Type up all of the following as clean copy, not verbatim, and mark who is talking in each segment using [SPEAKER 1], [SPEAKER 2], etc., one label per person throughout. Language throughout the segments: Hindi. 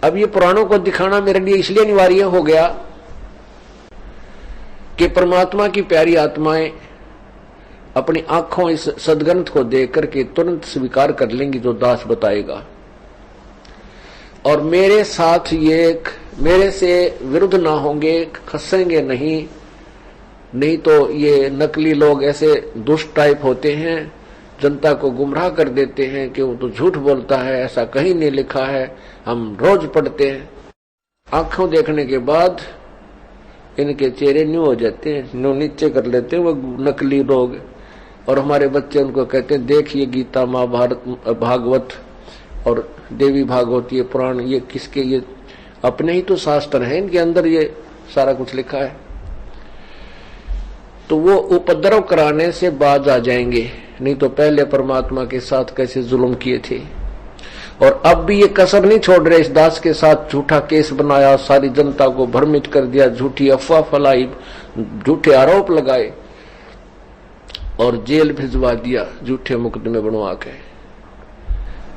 [SPEAKER 1] अब ये पुराणों को दिखाना मेरे लिए इसलिए अनिवार्य हो गया कि परमात्मा की प्यारी आत्माएं अपनी आंखों इस सदग्रंथ को देख करके तुरंत स्वीकार कर लेंगी जो दास बताएगा, और मेरे साथ ये मेरे से विरुद्ध ना होंगे, खसेंगे नहीं तो ये नकली लोग ऐसे दुष्ट टाइप होते हैं, जनता को गुमराह कर देते हैं कि वो तो झूठ बोलता है, ऐसा कहीं नहीं लिखा है, हम रोज पढ़ते हैं। आंखों देखने के बाद इनके चेहरे न्यू हो जाते हैं, न्यू नीचे कर लेते हैं वो नकली लोग, और हमारे बच्चे उनको कहते हैं देख ये गीता महाभारत भागवत और देवी भागवत ये पुराण ये किसके, ये अपने ही तो शास्त्र हैं, इनके अंदर ये सारा कुछ लिखा है। तो वो उपद्रव कराने से बाज आ जाएंगे, नहीं तो पहले परमात्मा के साथ कैसे जुल्म किए थे। और अब भी ये कसर नहीं छोड़ रहे, इस दास के साथ झूठा केस बनाया, सारी जनता को भ्रमित कर दिया, झूठी अफवाह फैलाई, झूठे आरोप लगाए और जेल भिजवा दिया झूठे मुकदमे बनवा के।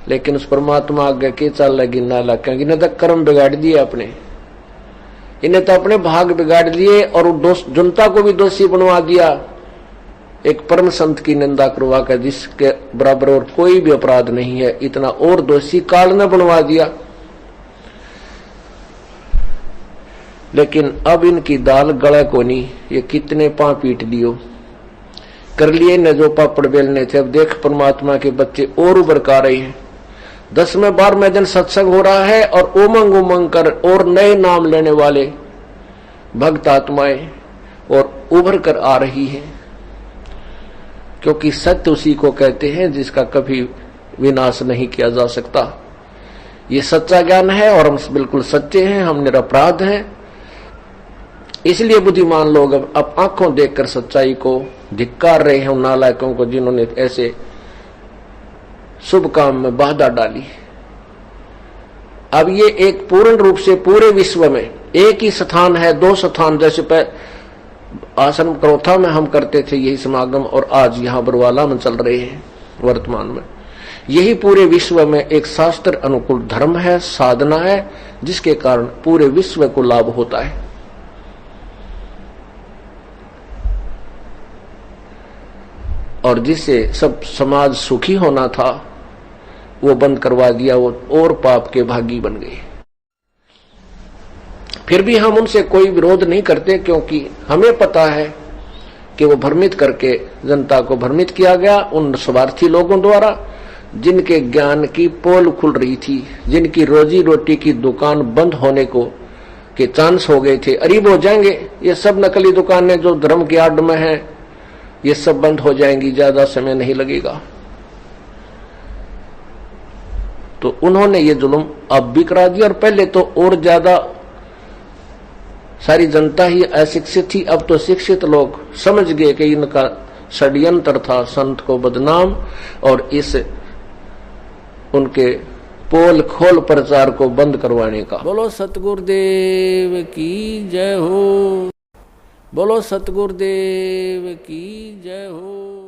[SPEAKER 1] लेकिन उस परमात्मा आगे के चल लगी नाला, क्योंकि इन्हें तो कर्म बिगाड़ दिए अपने, इन्हें तो अपने भाग बिगाड़ दिए और जनता को भी दोषी बनवा दिया। एक परम संत की निंदा करवा कर जिसके बराबर और कोई भी अपराध नहीं है, इतना और दोषी काल ने बनवा दिया। लेकिन अब इनकी दाल गला को नहीं, ये कितने पांव पीट दियो कर लिए न जो पापड़ बेलने थे। अब देख परमात्मा के बच्चे और उभर का रहे हैं, 10वें 12वें दिन सत्संग हो रहा है और उमंग उमंग कर और नए नाम लेने वाले भक्त आत्माएं और उभर कर आ रही हैं, क्योंकि सत्य उसी को कहते हैं जिसका कभी विनाश नहीं किया जा सकता। ये सच्चा ज्ञान है और हम बिल्कुल सच्चे हैं, हम निरपराध हैं। इसलिए बुद्धिमान लोग अब आंखों देखकर सच्चाई को धिक्कार रहे हैं उन नालायकों को जिन्होंने ऐसे शुभ काम में बाधा डाली। अब ये एक पूर्ण रूप से पूरे विश्व में एक ही स्थान है, 2 स्थान जैसे आश्रम क्रोथा में हम करते थे यही समागम, और आज यहाँ बरवाला में चल रहे हैं वर्तमान में। यही पूरे विश्व में एक शास्त्र अनुकूल धर्म है, साधना है, जिसके कारण पूरे विश्व को लाभ होता है। और जिससे सब समाज सुखी होना था वो बंद करवा दिया, वो और पाप के भागी बन गए। फिर भी हम उनसे कोई विरोध नहीं करते, क्योंकि हमें पता है कि वो भ्रमित करके जनता को भ्रमित किया गया उन स्वार्थी लोगों द्वारा, जिनके ज्ञान की पोल खुल रही थी, जिनकी रोजी रोटी की दुकान बंद होने को के चांस हो गए थे, अरीब हो जाएंगे। ये सब नकली दुकानें जो धर्म के आड़ में है ये सब बंद हो जाएंगी, ज्यादा समय नहीं लगेगा। तो उन्होंने ये जुल्म अब भी करा दिया, और पहले तो और ज्यादा सारी जनता ही अशिक्षित थी, अब तो शिक्षित लोग समझ गए कि इनका षड्यंत्र था संत को बदनाम और इस उनके पोल खोल प्रचार को बंद करवाने का। बोलो सतगुरुदेव की जय हो, बोलो सतगुरुदेव की जय हो।